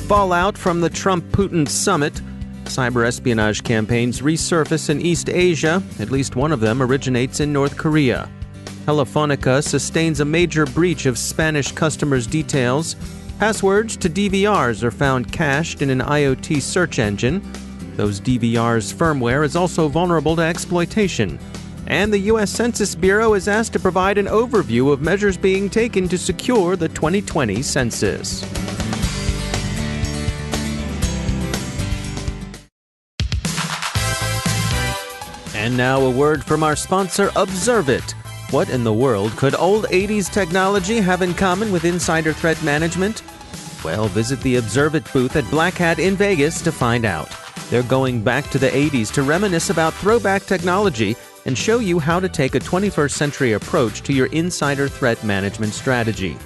fallout from the Trump-Putin summit. Cyberespionage campaigns resurface in East Asia. At least one of them originates in North Korea. Telefonica sustains a major breach of Spanish customers' details. Passwords to DVRs are found cached in an IoT search engine. Those DVRs' firmware is also vulnerable to exploitation. And the US Census Bureau is asked to provide an overview of measures being taken to secure the 2020 census. And now a word from our sponsor, Observit. What in the world could old 80s technology have in common with insider threat management? Well, visit the Observit booth at Black Hat in Vegas to find out. They're going back to the 80s to reminisce about throwback technology and show you how to take a 21st century approach to your insider threat management strategy.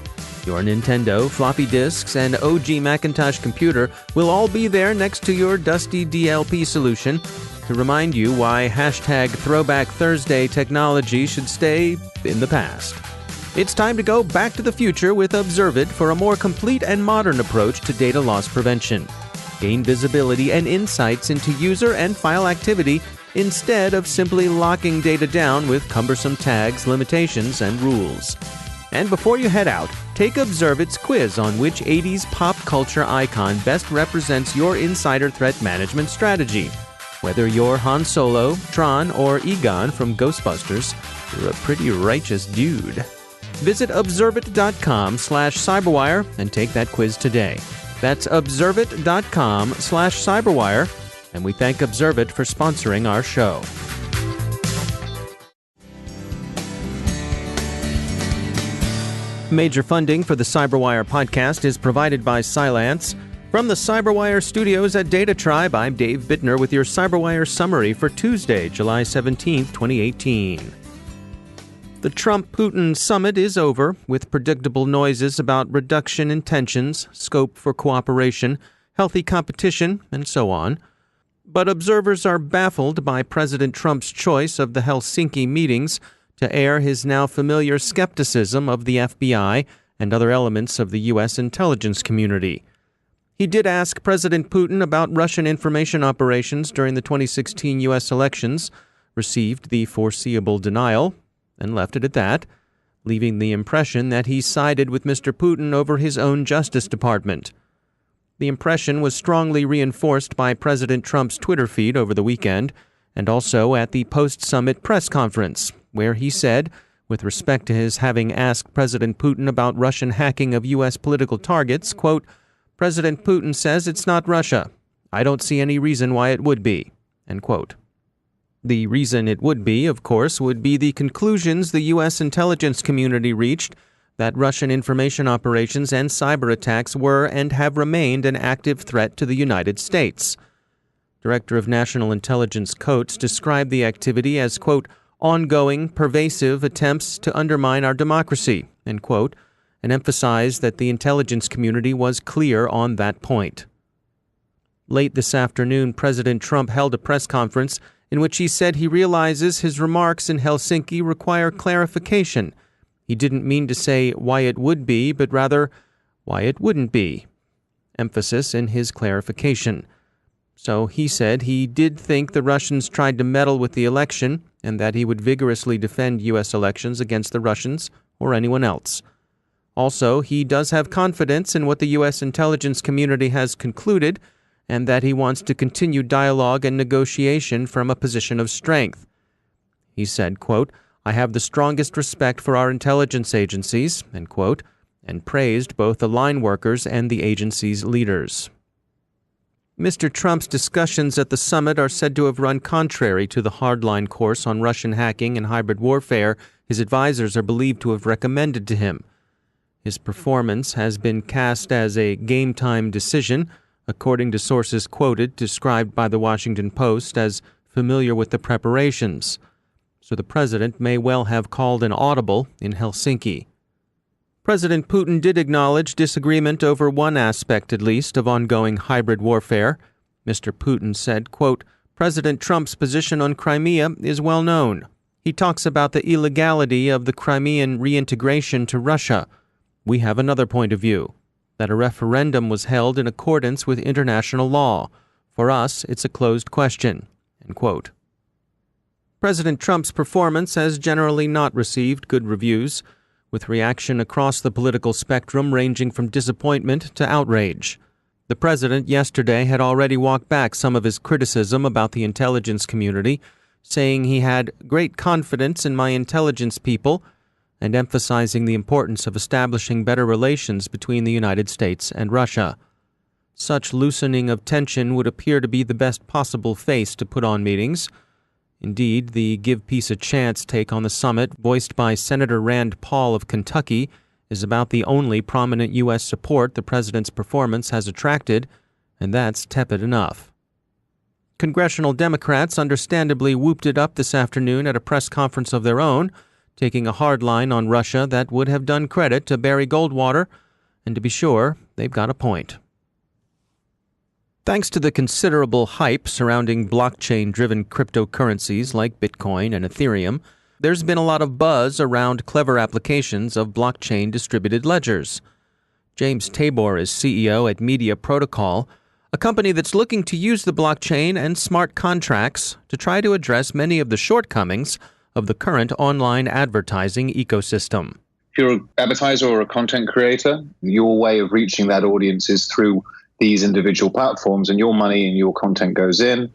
Your Nintendo, floppy disks, and OG Macintosh computer will all be there next to your dusty DLP solution to remind you why #Throwback Thursday technology should stay in the past. It's time to go back to the future with Observit for a more complete and modern approach to data loss prevention. Gain visibility and insights into user and file activity instead of simply locking data down with cumbersome tags, limitations, and rules. And before you head out, take Observit's quiz on which 80s pop culture icon best represents your insider threat management strategy. Whether you're Han Solo, Tron, or Egon from Ghostbusters, you're a pretty righteous dude. Visit Observit.com/cyberwire and take that quiz today. That's Observit.com/cyberwire, and we thank Observit for sponsoring our show. Major funding for the Cyberwire podcast is provided by Cylance. From the Cyberwire studios at Data Tribe, I'm Dave Bittner with your Cyberwire summary for Tuesday, July 17, 2018. The Trump-Putin summit is over, with predictable noises about reduction in tensions, scope for cooperation, healthy competition, and so on. But observers are baffled by President Trump's choice of the Helsinki meetings to air his now familiar skepticism of the FBI and other elements of the U.S. intelligence community. He did ask President Putin about Russian information operations during the 2016 U.S. elections, received the foreseeable denial, and left it at that, leaving the impression that he sided with Mr. Putin over his own Justice Department. The impression was strongly reinforced by President Trump's Twitter feed over the weekend, and also at the post-summit press conference, where he said, with respect to his having asked President Putin about Russian hacking of U.S. political targets, quote, "President Putin says it's not Russia. I don't see any reason why it would be," end quote. The reason it would be, of course, would be the conclusions the U.S. intelligence community reached that Russian information operations and cyber attacks were and have remained an active threat to the United States. Director of National Intelligence Coates described the activity as, quote, "ongoing, pervasive attempts to undermine our democracy," end quote, and emphasized that the intelligence community was clear on that point. Late this afternoon, President Trump held a press conference in which he said he realizes his remarks in Helsinki require clarification. He didn't mean to say why it would be, but rather why it wouldn't be. Emphasis in his clarification. So he said he did think the Russians tried to meddle with the election and that he would vigorously defend U.S. elections against the Russians or anyone else. Also, he does have confidence in what the U.S. intelligence community has concluded and that he wants to continue dialogue and negotiation from a position of strength. He said, quote, "I have the strongest respect for our intelligence agencies," end quote, and praised both the line workers and the agency's leaders. Mr. Trump's discussions at the summit are said to have run contrary to the hardline course on Russian hacking and hybrid warfare his advisors are believed to have recommended to him. His performance has been cast as a game-time decision, according to sources quoted, described by the Washington Post as familiar with the preparations. So the president may well have called an audible in Helsinki. President Putin did acknowledge disagreement over one aspect, at least, of ongoing hybrid warfare. Mr. Putin said, quote, "President Trump's position on Crimea is well known. He talks about the illegality of the Crimean reintegration to Russia. We have another point of view. that a referendum was held in accordance with international law. For us, it's a closed question." End quote. President Trump's performance has generally not received good reviews, with reaction across the political spectrum ranging from disappointment to outrage. The president yesterday had already walked back some of his criticism about the intelligence community, saying he had great confidence in my intelligence people and emphasizing the importance of establishing better relations between the United States and Russia. Such loosening of tension would appear to be the best possible face to put on meetings. Indeed, the give peace a chance take on the summit, voiced by Senator Rand Paul of Kentucky, is about the only prominent U.S. support the president's performance has attracted, and that's tepid enough. Congressional Democrats understandably whooped it up this afternoon at a press conference of their own, taking a hard line on Russia that would have done credit to Barry Goldwater, and to be sure, they've got a point. Thanks to the considerable hype surrounding blockchain-driven cryptocurrencies like Bitcoin and Ethereum, there's been a lot of buzz around clever applications of blockchain distributed ledgers. James Tabor is CEO at Media Protocol, a company that's looking to use the blockchain and smart contracts to try to address many of the shortcomings of the current online advertising ecosystem. If you're an advertiser or a content creator, your way of reaching that audience is through these individual platforms, and your money and your content goes in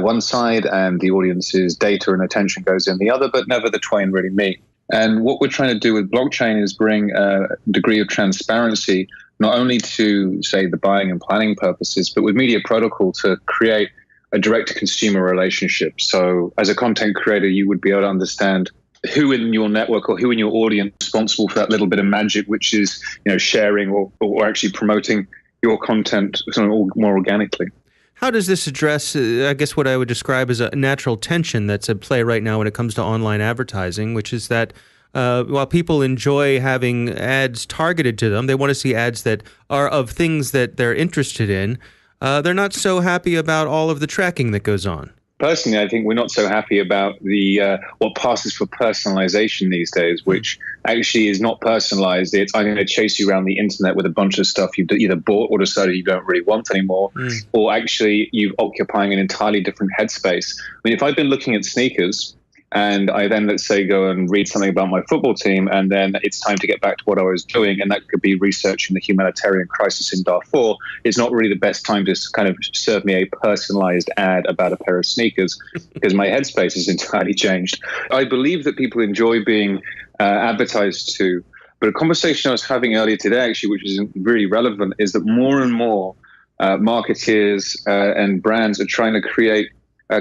one side and the audience's data and attention goes in the other, but never the twain really meet. And what we're trying to do with blockchain is bring a degree of transparency, not only to, say, the buying and planning purposes, but with Media Protocol to create a direct-to-consumer relationship. So as a content creator, you would be able to understand who in your network or who in your audience is responsible for that little bit of magic, which is, sharing or actually promoting your content more organically. How does this address, I guess, what I would describe as a natural tension that's at play right now when it comes to online advertising, which is that while people enjoy having ads targeted to them, they want to see ads that are of things that they're interested in. They're not so happy about all of the tracking that goes on. Personally, I think we're not so happy about the what passes for personalization these days, which actually is not personalized. It's I'm going to chase you around the internet with a bunch of stuff you've either bought or decided you don't really want anymore, or actually you're occupying an entirely different headspace. I mean, if I've been looking at sneakers and I then, let's say, go and read something about my football team, and then it's time to get back to what I was doing, and that could be researching the humanitarian crisis in Dufour, it's not really the best time to kind of serve me a personalized ad about a pair of sneakers, because my headspace has entirely changed. I believe that people enjoy being advertised to, but a conversation I was having earlier today, actually, which is really relevant, is that more and more marketeers and brands are trying to create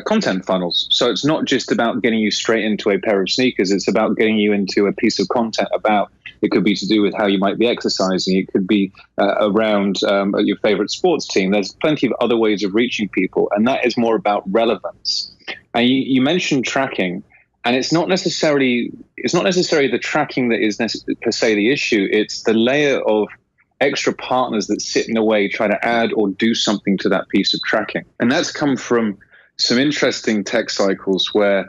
content funnels. So it's not just about getting you straight into a pair of sneakers. It's about getting you into a piece of content about, it could be to do with how you might be exercising. It could be around your favorite sports team. There's plenty of other ways of reaching people. And that is more about relevance. And you mentioned tracking, and it's not necessarily the tracking that is per se the issue. It's the layer of extra partners that sit in a way, try to add or do something to that piece of tracking. And that's come from some interesting tech cycles where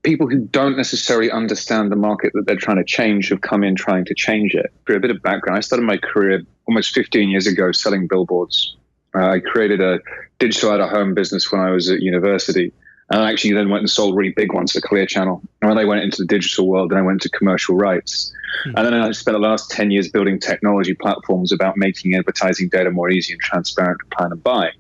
people who don't necessarily understand the market that they're trying to change have come in trying to change it. For a bit of background, I started my career almost 15 years ago selling billboards. I created a digital out-of-home business when I was at university. And I actually then went and sold really big ones for Clear Channel. And when I went into the digital world, then I went to commercial rights. And then I spent the last 10 years building technology platforms about making advertising data more easy and transparent to plan and buy.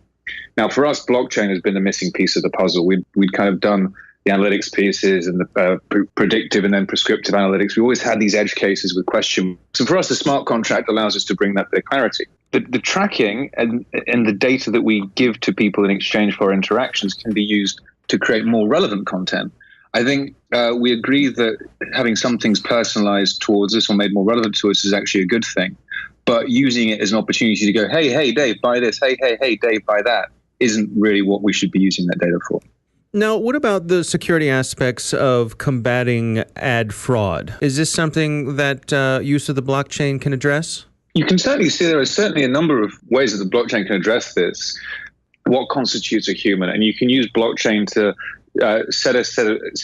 Now, for us, blockchain has been the missing piece of the puzzle. We'd kind of done the analytics pieces and the predictive and then prescriptive analytics. We always had these edge cases with questions. So for us, the smart contract allows us to bring that bit of clarity. The tracking and the data that we give to people in exchange for our interactions can be used to create more relevant content. I think we agree that having some things personalized towards us or made more relevant to us is actually a good thing. But using it as an opportunity to go, hey, Dave, buy this. Hey, Dave, buy that, isn't really what we should be using that data for. Now, what about the security aspects of combating ad fraud? Is this something that use of the blockchain can address? You can certainly see there are certainly a number of ways that the blockchain can address this. What constitutes a human? And you can use blockchain to set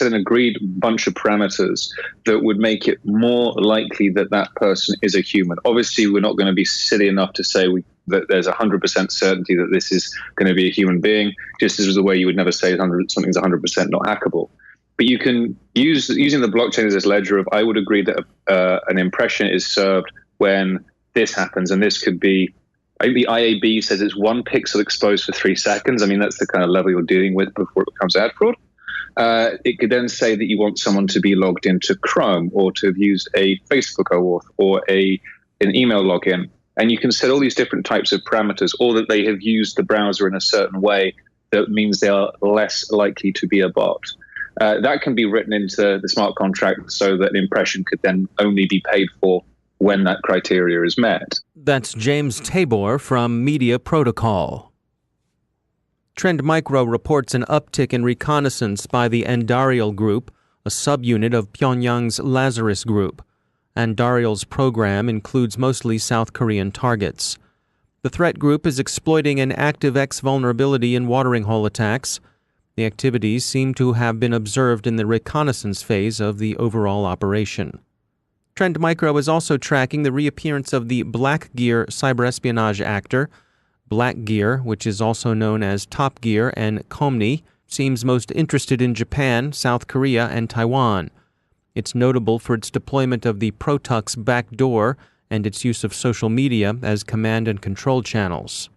an agreed bunch of parameters that would make it more likely that that person is a human. Obviously, we're not going to be silly enough to say that there's 100% certainty that this is going to be a human being, just as the way you would never say something's 100% not hackable. But you can using the blockchain as this ledger of, I would agree that an impression is served when this happens, and this could be, the IAB says it's 1 pixel exposed for 3 seconds. I mean, that's the kind of level you're dealing with before it becomes ad fraud. It could then say that you want someone to be logged into Chrome or to have used a Facebook OAuth or an email login. And you can set all these different types of parameters, or that they have used the browser in a certain way that means they are less likely to be a bot. That can be written into the smart contract so that an impression could then only be paid for when that criteria is met. That's James Tabor from Media Protocol. Trend Micro reports an uptick in reconnaissance by the Andariel Group, a subunit of Pyongyang's Lazarus Group. Andariel's program includes mostly South Korean targets. The threat group is exploiting an ActiveX vulnerability in watering hole attacks. The activities seem to have been observed in the reconnaissance phase of the overall operation. Trend Micro is also tracking the reappearance of the Black Gear cyberespionage actor. Black Gear, which is also known as Top Gear and Komni, seems most interested in Japan, South Korea, and Taiwan. It's notable for its deployment of the Protux backdoor and its use of social media as command and control channels.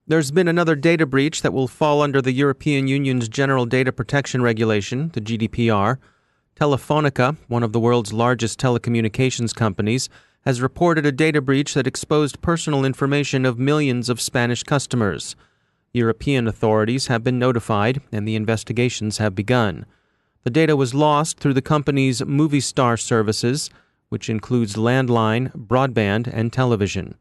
There's been another data breach that will fall under the European Union's General Data Protection Regulation, the GDPR. Telefonica, one of the world's largest telecommunications companies, has reported a data breach that exposed personal information of millions of Spanish customers. European authorities have been notified, and the investigations have begun. The data was lost through the company's Movistar services, which includes landline, broadband, and television.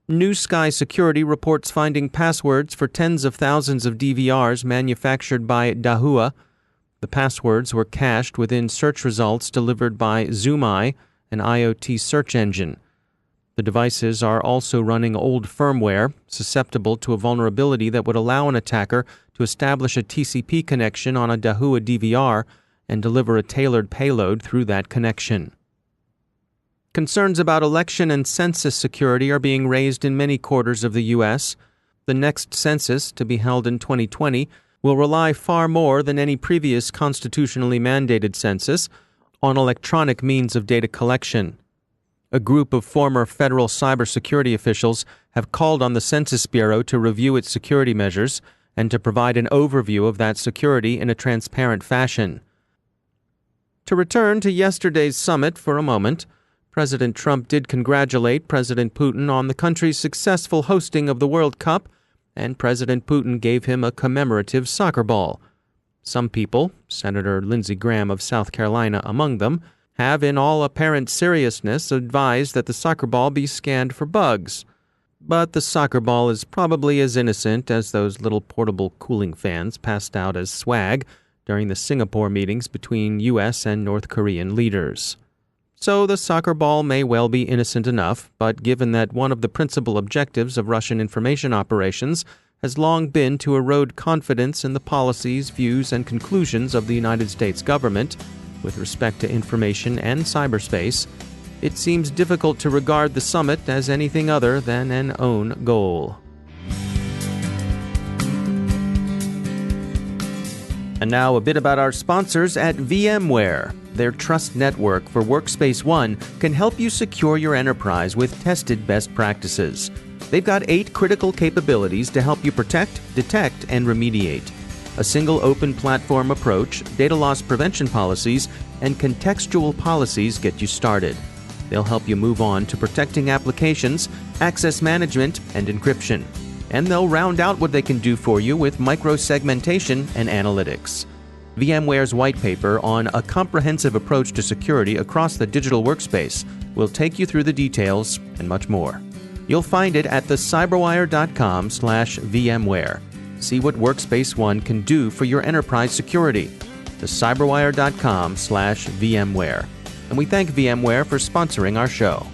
New Sky Security reports finding passwords for tens of thousands of DVRs manufactured by Dufour. The passwords were cached within search results delivered by ZoomEye, an IoT search engine. The devices are also running old firmware, susceptible to a vulnerability that would allow an attacker to establish a TCP connection on a Dufour DVR and deliver a tailored payload through that connection. Concerns about election and census security are being raised in many quarters of the U.S. The next census, to be held in 2020, will rely far more than any previous constitutionally mandated census on electronic means of data collection. A group of former federal cybersecurity officials have called on the Census Bureau to review its security measures and to provide an overview of that security in a transparent fashion. To return to yesterday's summit for a moment, President Trump did congratulate President Putin on the country's successful hosting of the World Cup, and President Putin gave him a commemorative soccer ball. Some people, Senator Lindsey Graham of South Carolina among them, have in all apparent seriousness advised that the soccer ball be scanned for bugs. But the soccer ball is probably as innocent as those little portable cooling fans passed out as swag during the Singapore meetings between U.S. and North Korean leaders. So the soccer ball may well be innocent enough, but given that one of the principal objectives of Russian information operations has long been to erode confidence in the policies, views, and conclusions of the United States government with respect to information and cyberspace, it seems difficult to regard the summit as anything other than an own goal. And now a bit about our sponsors at VMware. Their trust network for Workspace ONE can help you secure your enterprise with tested best practices. They've got 8 critical capabilities to help you protect, detect, and remediate. A single open platform approach, data loss prevention policies, and contextual policies get you started. They'll help you move on to protecting applications, access management, and encryption. And they'll round out what they can do for you with micro-segmentation and analytics. VMware's white paper on a comprehensive approach to security across the digital workspace will take you through the details and much more. You'll find it at thecyberwire.com/VMware. See what Workspace ONE can do for your enterprise security. thecyberwire.com/VMware. And we thank VMware for sponsoring our show.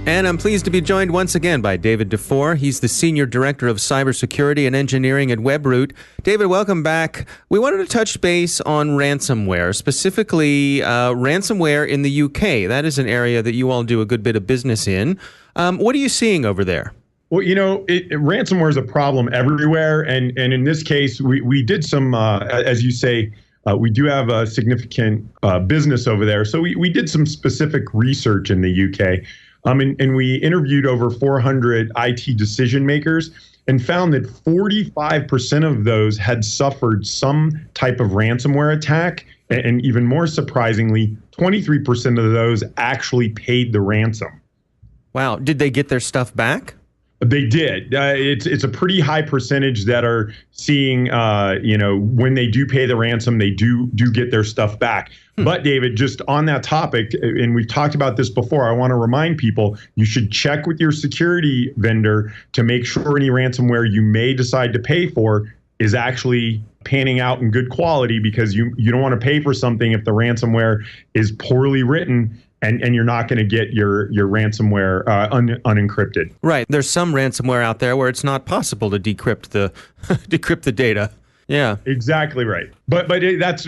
And I'm pleased to be joined once again by David Dufour. He's the Senior Director of Cybersecurity and Engineering at Webroot. David, welcome back. We wanted to touch base on ransomware, specifically ransomware in the UK. That is an area that you all do a good bit of business in. What are you seeing over there? Well, ransomware is a problem everywhere. And in this case, we did some, as you say, we do have a significant business over there. So we did some specific research in the UK. And we interviewed over 400 IT decision makers and found that 45% of those had suffered some type of ransomware attack. And even more surprisingly, 23% of those actually paid the ransom. Wow. Did they get their stuff back? They did. It's a pretty high percentage that are seeing, when they do pay the ransom, they do get their stuff back. But David, just on that topic, and we've talked about this before, I want to remind people, you should check with your security vendor to make sure any ransomware you may decide to pay for is actually panning out in good quality, because you don't want to pay for something if the ransomware is poorly written and you're not going to get your ransomware unencrypted. Right. There's some ransomware out there where it's not possible to decrypt the data. Yeah, exactly right. But that's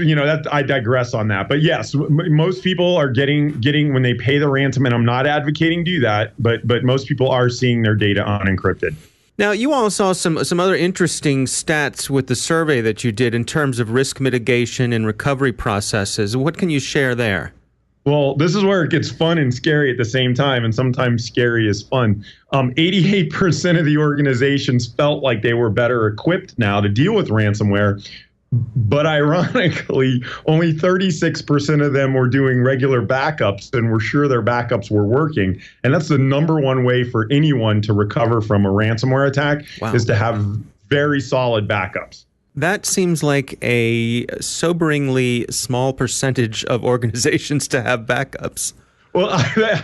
I digress on that. But yes, most people are getting when they pay the ransom, and I'm not advocating do that, but most people are seeing their data unencrypted. Now, you all saw some other interesting stats with the survey that you did in terms of risk mitigation and recovery processes. What can you share there? Well, this is where it gets fun and scary at the same time, and sometimes scary is fun. 88% of the organizations felt like they were better equipped now to deal with ransomware, but ironically, only 36% of them were doing regular backups and were sure their backups were working. And that's the number one way for anyone to recover from a ransomware attack, is to have very solid backups. That seems like a soberingly small percentage of organizations to have backups. Well,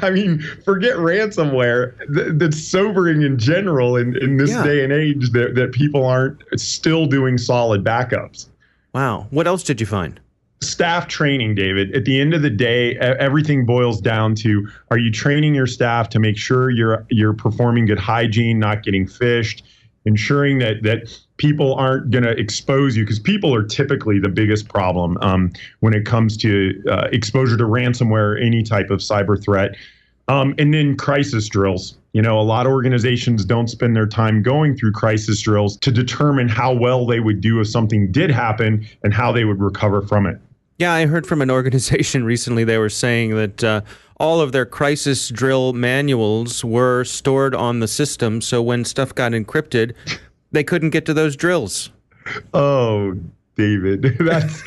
I mean, forget ransomware. That's sobering in general in this day and age that people aren't still doing solid backups. Wow. What else did you find? Staff training, David. At the end of the day, everything boils down to, are you training your staff to make sure you're performing good hygiene, not getting phished, ensuring that people aren't going to expose you, because people are typically the biggest problem when it comes to exposure to ransomware or any type of cyber threat. And then crisis drills. A lot of organizations don't spend their time going through crisis drills to determine how well they would do if something did happen and how they would recover from it. Yeah, I heard from an organization recently, they were saying that all of their crisis drill manuals were stored on the system, so when stuff got encrypted, they couldn't get to those drills. Oh, David, that's.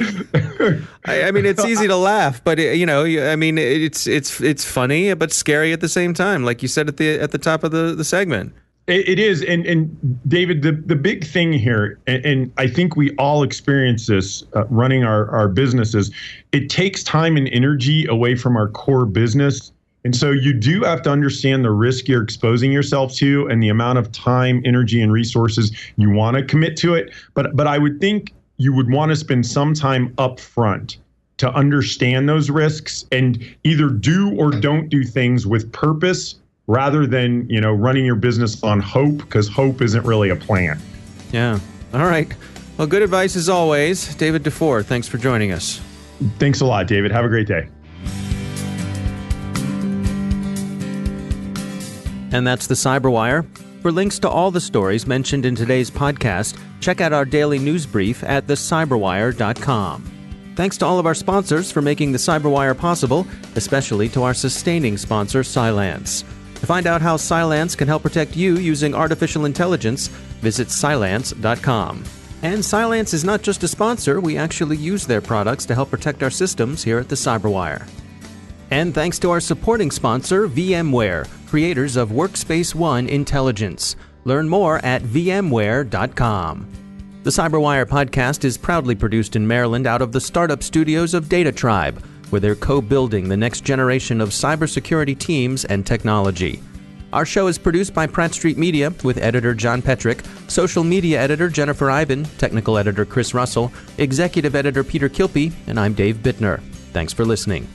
I mean, it's easy to laugh, but it's funny but scary at the same time, like you said at the top of the segment. It is, and David, the big thing here, and I think we all experience this running our businesses. It takes time and energy away from our core business. And so you do have to understand the risk you're exposing yourself to and the amount of time, energy, and resources you want to commit to it. But I would think you would want to spend some time up front to understand those risks and either do or don't do things with purpose, rather than, running your business on hope, because hope isn't really a plan. Yeah. All right. Well, good advice as always. David Dufour, thanks for joining us. Thanks a lot, David. Have a great day. And that's the Cyberwire. For links to all the stories mentioned in today's podcast, check out our daily news brief at thecyberwire.com. Thanks to all of our sponsors for making the Cyberwire possible, especially to our sustaining sponsor, Cylance. To find out how Cylance can help protect you using artificial intelligence, visit Cylance.com. And Cylance is not just a sponsor, we actually use their products to help protect our systems here at the Cyberwire. And thanks to our supporting sponsor, VMware, creators of Workspace ONE Intelligence. Learn more at vmware.com. The Cyberwire podcast is proudly produced in Maryland out of the startup studios of Data Tribe, where they're co-building the next generation of cybersecurity teams and technology. Our show is produced by Pratt Street Media with editor John Petrick, social media editor Jennifer Ivan, technical editor Chris Russell, executive editor Peter Kilpie, and I'm Dave Bittner. Thanks for listening.